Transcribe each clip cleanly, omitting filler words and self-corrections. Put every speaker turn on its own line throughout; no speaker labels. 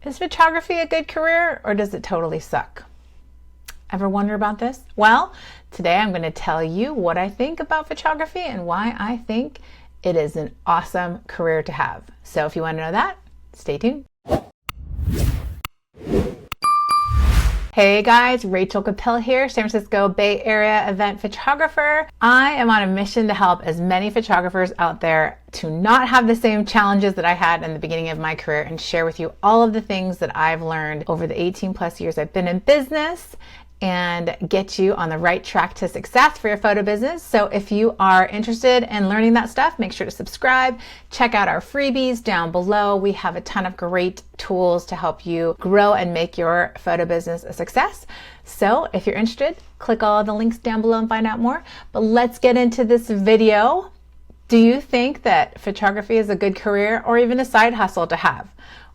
Is photography a good career or does it totally suck? Ever wonder about this? Well, today I'm going to tell you what I think about photography and why I think it is an awesome career to have. So if you want to know that, stay tuned. Hey guys, Rachel Capel here, San Francisco Bay Area event photographer. I am on a mission to help as many photographers out there to not have the same challenges that I had in the beginning of my career and share with you all of the things that I've learned over the 18 plus years I've been in business and get you on the right track to success for your photo business. So if you are interested in learning that stuff, make sure to subscribe. Check out our freebies down below. We have a ton of great tools to help you grow and make your photo business a success. So if you're interested, click all of the links down below and find out more. But let's get into this video. Do you think that photography is a good career or even a side hustle to have?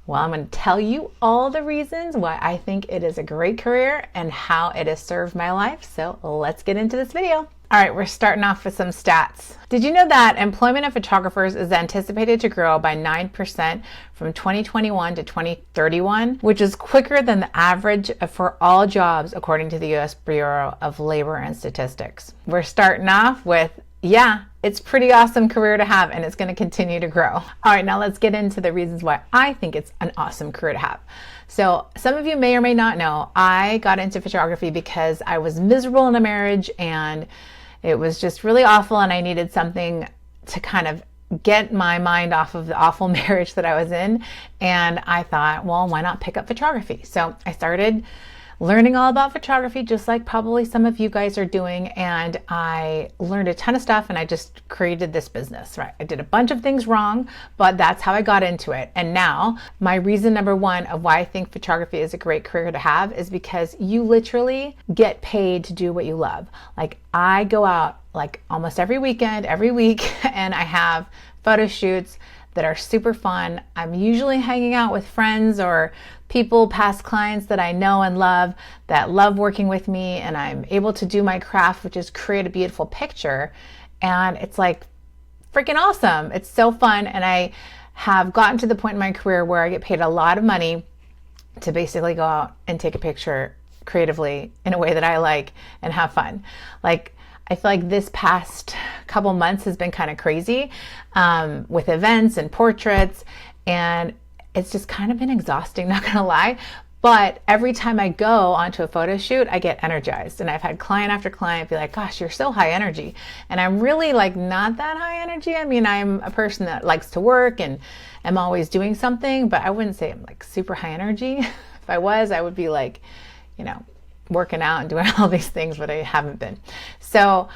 Well, I'm going to tell you all the reasons why I think it is a great career and how it has served my life. So let's get into this video. All right, we're starting off with some stats. Did you know that employment of photographers is anticipated to grow by 9% from 2021 to 2031, which is quicker than the average for all jobs according to the U.S. Bureau of Labor and Statistics? We're starting off with, yeah, it's a pretty awesome career to have and it's going to continue to grow. All right, now let's get into the reasons why I think it's an awesome career to have. So some of you may or may not know, I got into photography because I was miserable in a marriage and it was just really awful and I needed something to kind of get my mind off of the awful marriage that I was in. And I thought, well, why not pick up photography? So I started learning all about photography, just like probably some of you guys are doing. And I learned a ton of stuff and I just created this business, right? I did a bunch of things wrong, but that's how I got into it. And now my reason number one of why I think photography is a great career to have is because you literally get paid to do what you love. Like I go out like almost every weekend, every week, and I have photo shoots that are super fun. I'm usually hanging out with friends or people, past clients that I know and love that love working with me, and I'm able to do my craft, which is create a beautiful picture. And it's like freaking awesome. It's so fun. And I have gotten to the point in my career where I get paid a lot of money to basically go out and take a picture creatively in a way that I like and have fun. Like, I feel like this past couple months has been kind of crazy with events and portraits, and it's just kind of been exhausting, not gonna lie. But every time I go onto a photo shoot, I get energized. And I've had client after client be like, gosh, you're so high energy. And I'm really like not that high energy. I mean, I'm a person that likes to work and am always doing something, but I wouldn't say I'm like super high energy. If I was, I would be like, you know, working out and doing all these things, but I haven't been. So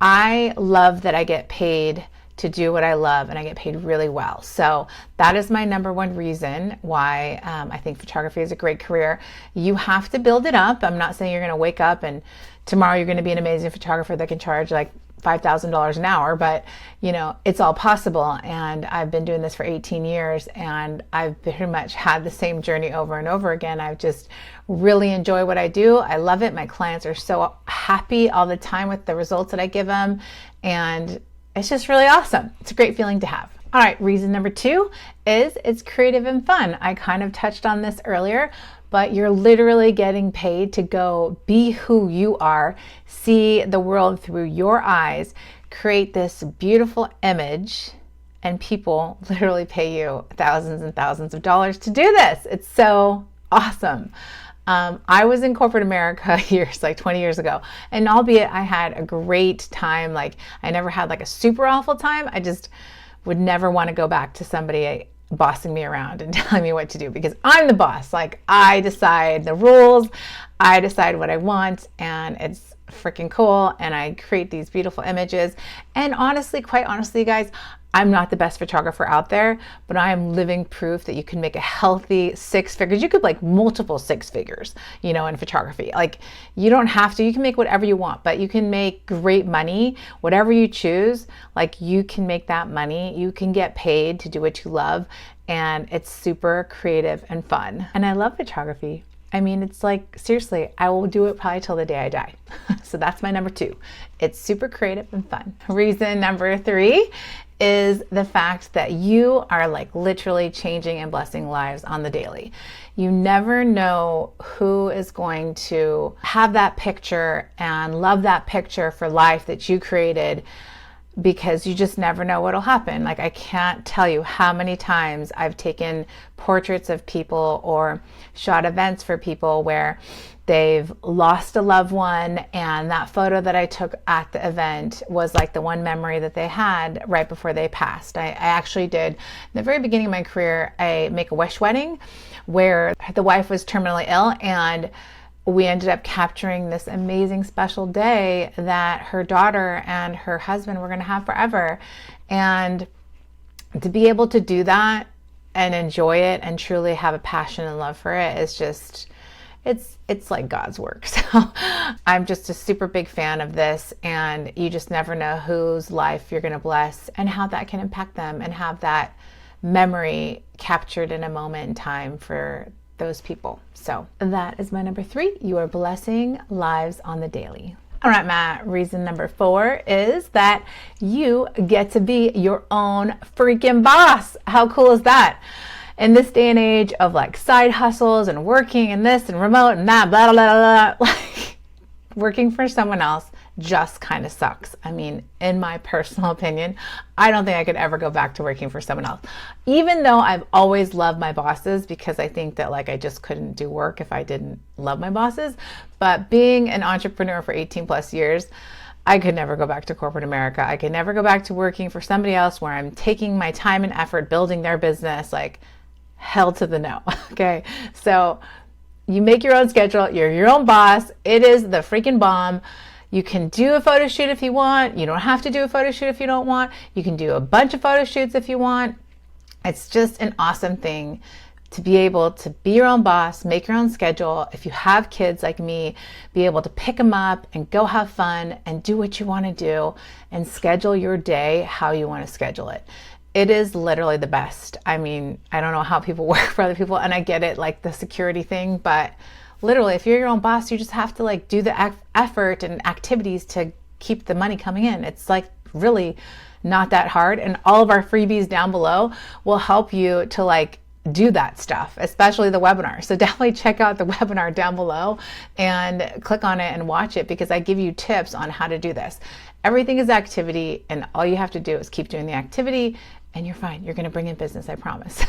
I love that I get paid to do what I love and I get paid really well. So that is my number one reason why I think photography is a great career. You have to build it up. I'm not saying you're going to wake up and tomorrow you're going to be an amazing photographer that can charge like $5,000 an hour, but you know, it's all possible. And I've been doing this for 18 years and I've pretty much had the same journey over and over again. I've just really enjoy what I do. I love it. My clients are so happy all the time with the results that I give them. And it's just really awesome. It's a great feeling to have. All right, reason number two is it's creative and fun. I kind of touched on this earlier, but you're literally getting paid to go be who you are, see the world through your eyes, create this beautiful image, and people literally pay you thousands and thousands of dollars to do this. It's so awesome. I was in corporate America years, like 20 years ago, and albeit I had a great time, like I never had like a super awful time, I just would never want to go back to somebody bossing me around and telling me what to do because I'm the boss. Like I decide the rules, I decide what I want, and it's freaking cool. And I create these beautiful images. And honestly, quite honestly, guys, I'm not the best photographer out there, but I am living proof that you can make a healthy six figures. You could like multiple six figures, you know, in photography. Like you don't have to, you can make whatever you want, but you can make great money, whatever you choose. Like you can make that money. You can get paid to do what you love. And it's super creative and fun. And I love photography. I mean, it's like, seriously, I will do it probably till the day I die. So that's my number 2. It's super creative and fun. Reason number 3 is the fact that you are like literally changing and blessing lives on the daily. You never know who is going to have that picture and love that picture for life that you created, because you just never know what'll happen. Like, I can't tell you how many times I've taken portraits of people or shot events for people where they've lost a loved one, and that photo that I took at the event was like the one memory that they had right before they passed. I actually did, in the very beginning of my career, a Make-A-Wish wedding where the wife was terminally ill, and we ended up capturing this amazing special day that her daughter and her husband were going to have forever. And to be able to do that and enjoy it and truly have a passion and love for it is just, it's like God's work. So I'm just a super big fan of this, and you just never know whose life you're going to bless and how that can impact them and have that memory captured in a moment in time for those people. So that is my number 3. You are blessing lives on the daily. All right, Matt, reason number 4 is that you get to be your own freaking boss. How cool is that? In this day and age of like side hustles and working and this and remote and that, blah, blah, blah, blah, like working for someone else just kind of sucks. I mean, in my personal opinion, I don't think I could ever go back to working for someone else. Even though I've always loved my bosses, because I think that like I just couldn't do work if I didn't love my bosses. But being an entrepreneur for 18 plus years, I could never go back to corporate America. I could never go back to working for somebody else where I'm taking my time and effort building their business. Like, hell to the no. Okay. So you make your own schedule. You're your own boss. It is the freaking bomb. You can do a photo shoot if you want. You don't have to do a photo shoot if you don't want. You can do a bunch of photo shoots if you want. It's just an awesome thing to be able to be your own boss, make your own schedule. If you have kids like me, be able to pick them up and go have fun and do what you want to do and schedule your day how you want to schedule it. It is literally the best. I mean, I don't know how people work for other people, and I get it, like the security thing, but literally, if you're your own boss, you just have to like do the effort and activities to keep the money coming in. It's like really not that hard. And all of our freebies down below will help you to like do that stuff, especially the webinar. So definitely check out the webinar down below and click on it and watch it, because I give you tips on how to do this. Everything is activity, and all you have to do is keep doing the activity and you're fine. You're going to bring in business, I promise.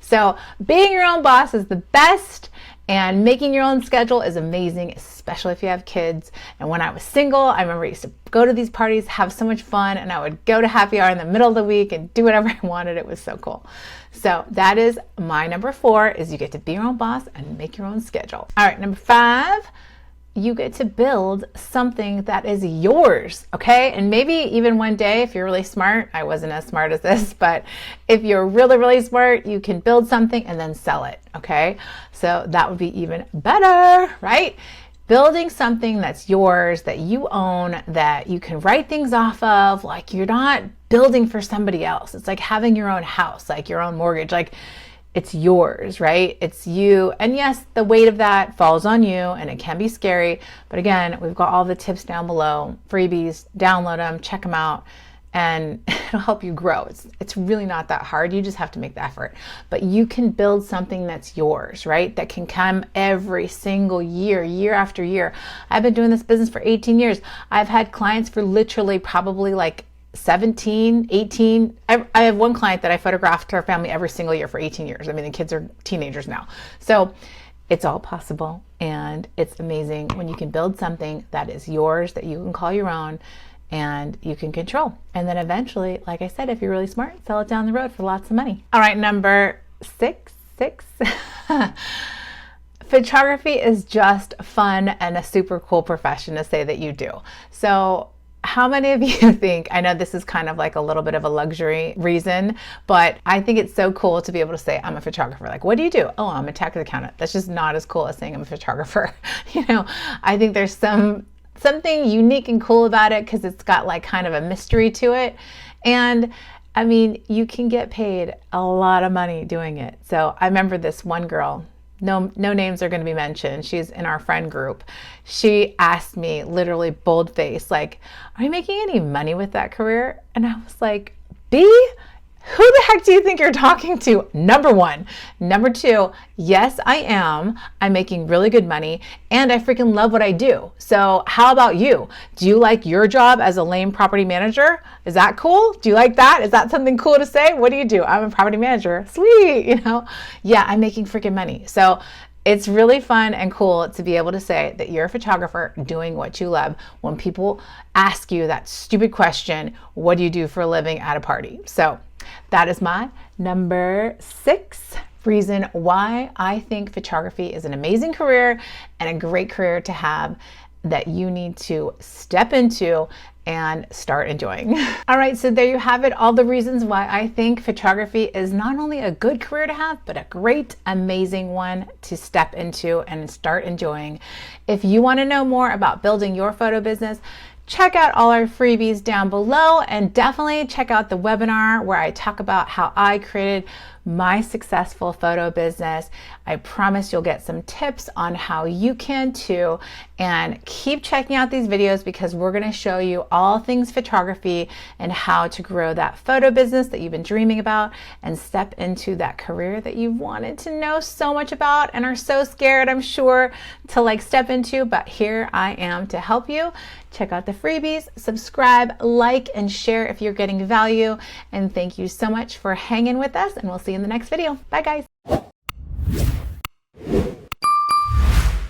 So being your own boss is the best, and making your own schedule is amazing, especially if you have kids. And when I was single, I remember I used to go to these parties, have so much fun, and I would go to happy hour in the middle of the week and do whatever I wanted. It was so cool. So that is my number 4, is you get to be your own boss and make your own schedule. All right, number 5, you get to build something that is yours, okay? And maybe even one day, if you're really smart, I wasn't as smart as this, but if you're really, really smart, you can build something and then sell it, okay? So that would be even better, right? Building something that's yours, that you own, that you can write things off of. Like, you're not building for somebody else. It's like having your own house, like your own mortgage. Like, it's yours, right? It's you. And yes, the weight of that falls on you, and it can be scary. But again, we've got all the tips down below, freebies, download them, check them out, and it'll help you grow. It's really not that hard. You just have to make the effort. But you can build something that's yours, right? That can come every single year, year after year. I've been doing this business for 18 years. I've had clients for literally probably like 17, 18. I have one client that I photographed her family every single year for 18 years. I mean, the kids are teenagers now. So it's all possible, and it's amazing when you can build something that is yours, that you can call your own, and you can control. And then eventually, like I said, if you're really smart, sell it down the road for lots of money. All right, number 6. Photography is just fun and a super cool profession to say that you do. So how many of you think, I know this is kind of like a little bit of a luxury reason, but I think it's so cool to be able to say, I'm a photographer. Like, what do you do? Oh, I'm a tax accountant. That's just not as cool as saying I'm a photographer. You know, I think there's something unique and cool about it, because it's got like kind of a mystery to it. And I mean, you can get paid a lot of money doing it. So I remember this one girl no names are going to be mentioned. She's in our friend group. She asked me literally bold face, like, are you making any money with that career? And I was like, B, who the heck do you think you're talking to? Number one. Number two, yes, I am. I'm making really good money and I freaking love what I do. So how about you? Do you like your job as a lame property manager? Is that cool? Do you like that? Is that something cool to say? What do you do? I'm a property manager. Sweet, you know? Yeah, I'm making freaking money. So it's really fun and cool to be able to say that you're a photographer doing what you love when people ask you that stupid question, what do you do for a living at a party? So that is my number 6 reason why I think photography is an amazing career and a great career to have that you need to step into and start enjoying. All right, so there you have it. All the reasons why I think photography is not only a good career to have, but a great, amazing one to step into and start enjoying. If you want to know more about building your photo business, check out all our freebies down below and definitely check out the webinar where I talk about how I created my successful photo business. I promise you'll get some tips on how you can too, and keep checking out these videos because we're going to show you all things photography and how to grow that photo business that you've been dreaming about and step into that career that you've wanted to know so much about and are so scared, I'm sure, to like step into, but here I am to help you. Check out the freebies, subscribe, like, and share if you're getting value. And thank you so much for hanging with us, and we'll see you in the next video. Bye, guys.